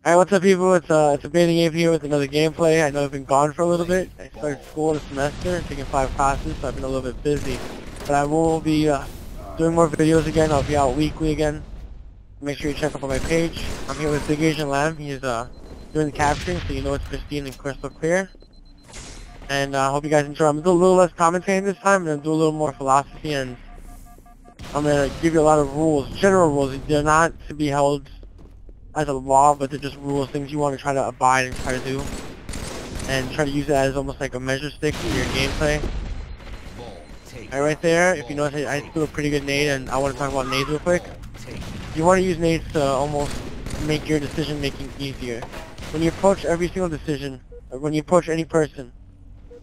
Alright, what's up people? It's 8athing Ape here with another gameplay. I know I've been gone for a little bit. I started school this semester, taking 5 classes, so I've been a little bit busy. But I will be doing more videos again. I'll be out weekly again. Make sure you check up on my page. I'm here with Big Asian Lamb. He's doing the capturing, so you know it's pristine and crystal clear. And I hope you guys enjoy. I'm going to do a little less commentating this time. I'm going to do a little more philosophy, and I'm going to give you a lot of rules, general rules. They're not to be held as a law, but they're just rules, things you want to try to abide and try to do, and try to use it as almost like a measure stick for your gameplay. Right there, if you notice, I threw a pretty good nade, and I want to talk about nades real quick. You want to use nades to almost make your decision making easier. When you approach every single decision, or when you approach any person,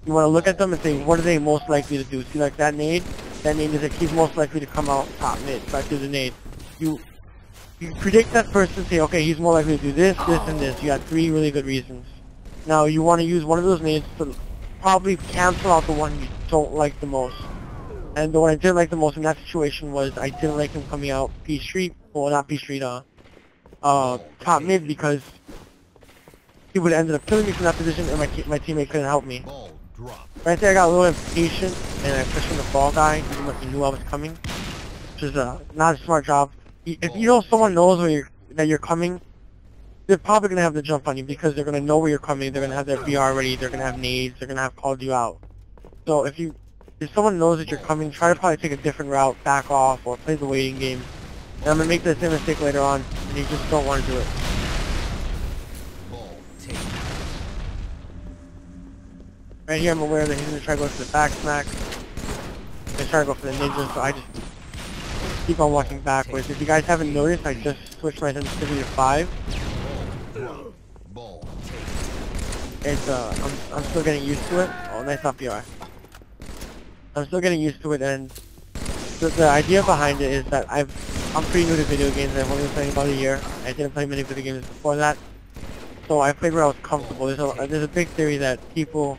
you want to look at them and say, what are they most likely to do? See, like that nade is like he's most likely to come out top mid, so I threw the nade. You predict that person, say, okay, he's more likely to do this, this, and this. You got 3 really good reasons. Now, you want to use one of those nades to probably cancel out the one you don't like the most. And the one I didn't like the most in that situation was I didn't like him coming out P Street, well, not P Street, top mid, because he would have ended up killing me from that position, and my teammate couldn't help me. Right there, I got a little impatient, and I pushed in the ball guy, even though he knew I was coming, which is not a smart job. If you know someone knows that you're coming, they're probably going to have the jump on you because they're going to know where you're coming, they're going to have their BR ready, they're going to have nades, they're going to have called you out. So if someone knows that you're coming, try to probably take a different route, back off, or play the waiting game. And I'm going to make the same mistake later on, and you just don't want to do it. Right here I'm aware that he's going to try to go for the back smack. He's going to try to go for the ninja, so I just keep on walking backwards. If you guys haven't noticed, I just switched my sensitivity to 5. It's I'm still getting used to it. Oh, nice up BR. I'm still getting used to it, and the idea behind it is that I'm pretty new to video games. I've only been playing about a year. I didn't play many video games before that, so I played where I was comfortable. There's a big theory that people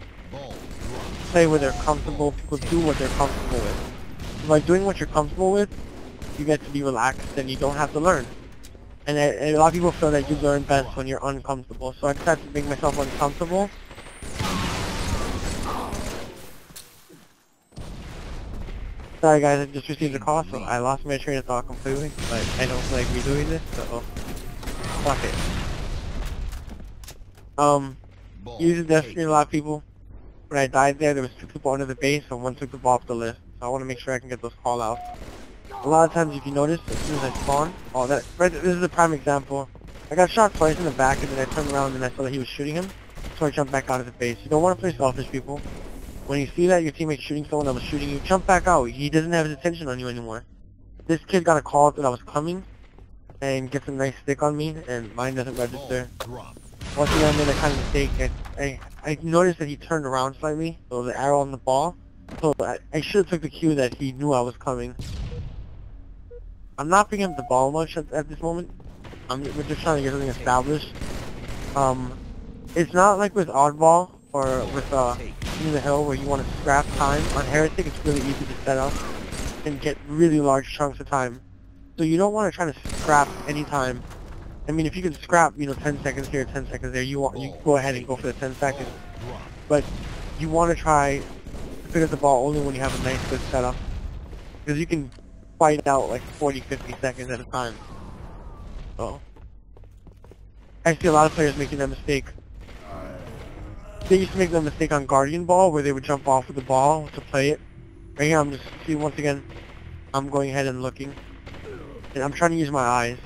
play where they're comfortable. People do what they're comfortable with. By doing what you're comfortable with, you get to be relaxed and you don't have to learn. And a lot of people feel that you learn best when you're uncomfortable. So I decided to make myself uncomfortable. Sorry guys, I just received a call, so I lost my train of thought completely. But I don't feel like redoing this, so fuck it. Using Destiny, a lot of people. When I died there was 2 people under the base, and 1 took the ball off the list. So I want to make sure I can get those call outs. A lot of times, if you notice, as soon as I spawn, this is a prime example. I got shot twice in the back, and then I turned around and I saw that he was shooting him, so I jumped back out of the base. You don't want to play selfish, people. When you see that your teammate's shooting someone that was shooting you, jump back out. He doesn't have his attention on you anymore. This kid got a call that I was coming, and gets a nice stick on me, and mine doesn't register. Once again, I made a kind of mistake. I noticed that he turned around slightly, so the arrow on the ball. So I should have took the cue that he knew I was coming. I'm not picking up the ball much at this moment. We're just trying to get something established. It's not like with Oddball or with in the Hill where you want to scrap time. On Heretic, it's really easy to set up and get really large chunks of time. So you don't want to try to scrap any time. I mean, if you can scrap, 10 seconds here, 10 seconds there, you go ahead and go for the 10 seconds. But you want to try to pick up the ball only when you have a nice good setup, because you can fight out like 40-50 seconds at a time. So I see a lot of players making that mistake. They used to make that mistake on Guardian Ball where they would jump off with the ball to play it. Right here, once again, I'm going ahead and looking, and I'm trying to use my eyes.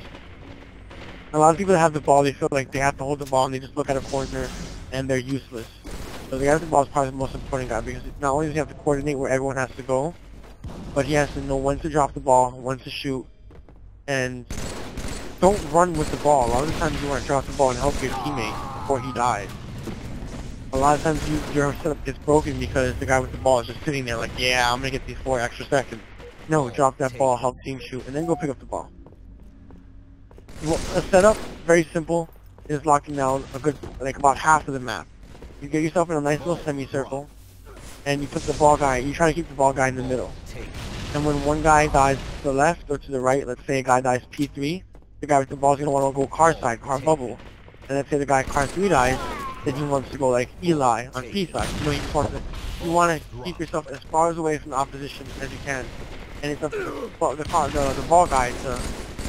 A lot of people that have the ball, they feel like they have to hold the ball and they just look at a corner and they're useless. So the guy with the ball is probably the most important guy, because not only does he have to coordinate where everyone has to go, but he has to know when to drop the ball, when to shoot, and don't run with the ball. A lot of the times you want to drop the ball and help your teammate before he dies. A lot of times your setup gets broken because the guy with the ball is just sitting there like, yeah, I'm going to get these 4 extra seconds. No, drop that ball, help team shoot, and then go pick up the ball. A setup, very simple, is locking down about half of the map. You get yourself in a nice little semicircle, and you put the ball guy, you try to keep the ball guy in the middle. And when one guy dies to the left or to the right, let's say a guy dies P3, the guy with the ball is going to want to go car side, car bubble. And let's say the guy car 3 dies, then he wants to go like Eli on P side. You know, you want to keep yourself as far away from the opposition as you can. And it's up to the ball guy to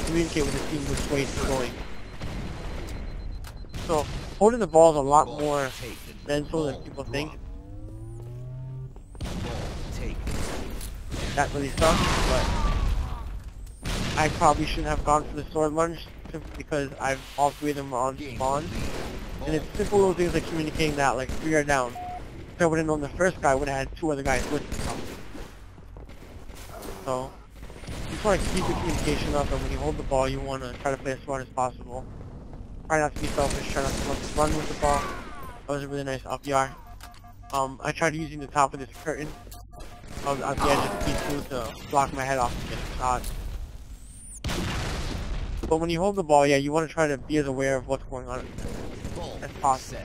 communicate with the team which way it's going. So holding the ball is a lot more mental than people think. That really sucks, but I probably shouldn't have gone for the sword lunge simply because all three of them are on spawn. And it's simple little things like communicating that, like 3 are down. If I would have known the first guy, I would have had 2 other guys with him. So, you just want to keep the communication up, and when you hold the ball, you want to try to play as smart as possible. Try not to be selfish, try not to run with the ball. That was a really nice up yard. I tried using the top of this curtain at the edge of the P2 to block my head off and get a shot. But when you hold the ball, yeah, you want to try to be as aware of what's going on as possible.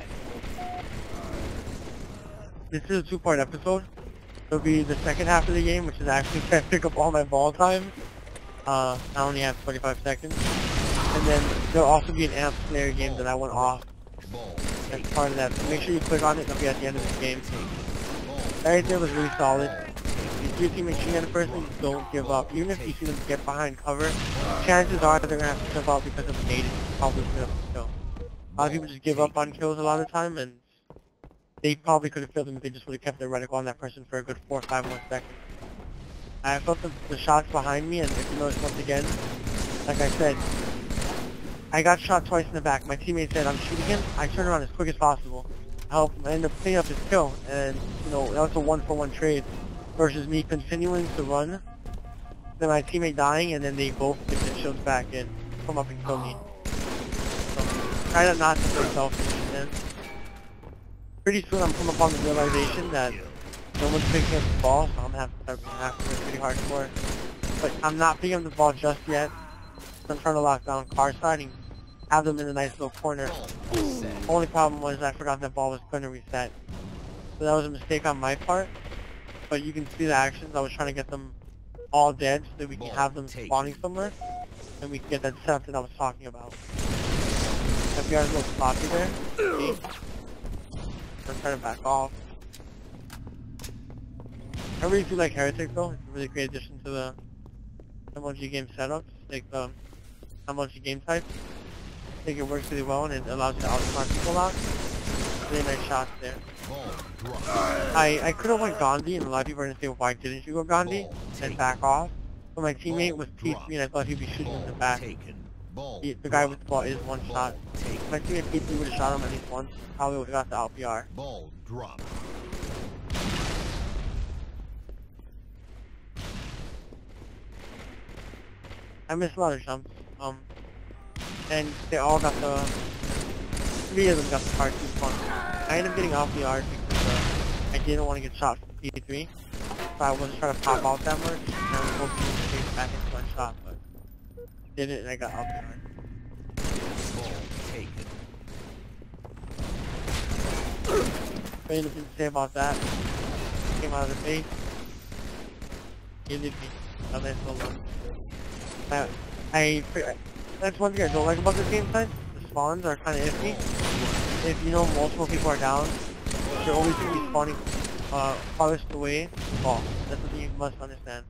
This is a 2-part episode. It'll be the second half of the game, which is actually trying to pick up all my ball time. I only have 25 seconds. And then there'll also be an amp player game that I went off as part of that. So make sure you click on it, it'll be at the end of the game. Everything was really solid. If you see machine gun person, don't give up. Even if you see them get behind cover, chances are they're gonna have to jump out because of the nade. Probably gonna have to kill. A lot of people just give up on kills a lot of the time, and they probably could have killed them if they just would have kept their reticle on that person for a good 4 or 5 more seconds. I felt the shots behind me, and if you notice once again, like I said, I got shot twice in the back. My teammate said I'm shooting him. I turned around as quick as possible. I ended up cleaning up his kill, and you know that was a 1-for-1 trade versus me continuing to run, then my teammate dying, and then they both get their shields back and come up and kill me. So try not to play selfish. And pretty soon I'm coming upon the realization that no one's picking up the ball, so I'm gonna have to start being after it pretty hardcore. But I'm not picking up the ball just yet. I'm trying to lock down car side and have them in a nice little corner. Only problem was I forgot that ball was going to reset. So that was a mistake on my part. But you can see the actions. I was trying to get them all dead so that we can have them spawning somewhere. And we can get that setup that I was talking about. FBR is a little sloppy there. See? I'm trying to back off. I really do like Heretic though. It's a really great addition to the MLG game setups. Like the MLG game type. I think it works really well and it allows you to outsmart people a lot. Really nice shots there. I could have went Gandhi, and a lot of people are going to say, well, why didn't you go Gandhi? And back off. But my teammate was P3 and I thought he'd be shooting in the back. The guy with the ball is 1 shot. If my teammate P3 would have shot him at least once, probably would have got the LPR. Ball drop. I missed a lot of jumps. And they all got the 3 of them got the car 2 spawn. I ended up getting off the yard because I didn't want to get shot from P3. So I wasn't trying to pop out that much. And I was hoping to take back into one shot, but didn't, and I got off the yard. Anything to say about that? Came out of the base. He did me. A nice little one. That's one thing I don't like about this game type. The spawns are kind of iffy. If you know multiple people are down, they're always going to be spawning farthest away from the ball. That's something you must understand.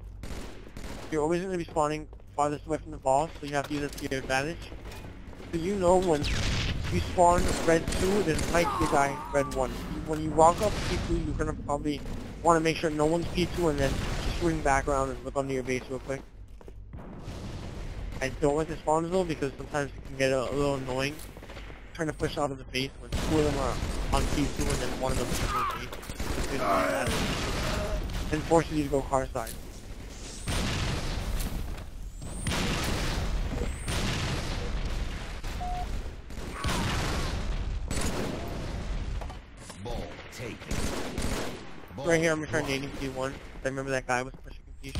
You're always going to be spawning farthest away from the ball, so you have to use it to your advantage. So you know when you spawn red 2, there might be a guy red 1. When you walk up P2, you're going to probably want to make sure no one's P2 and then swing back around and look under your base real quick. I don't like the spawns though because sometimes it can get a little annoying trying to push out of the base when 2 of them are on P2 and then 1 of them is on the base. And forces you to go car side. Ball taken. Right here I'm gonna try nading P1. I remember that guy was pushing P3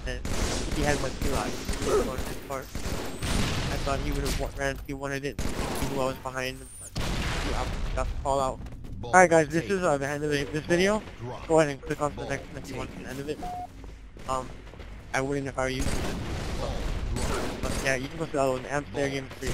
and he had my P-lock. I thought he would have ran P1 I didn't. He knew I was behind him, but he got the call out. Alright guys, this is the end of this video. Go ahead and click on the next one if you want the end of it. I wouldn't if I were you. But yeah, you can go to the other one. Amp Slayer Game 3.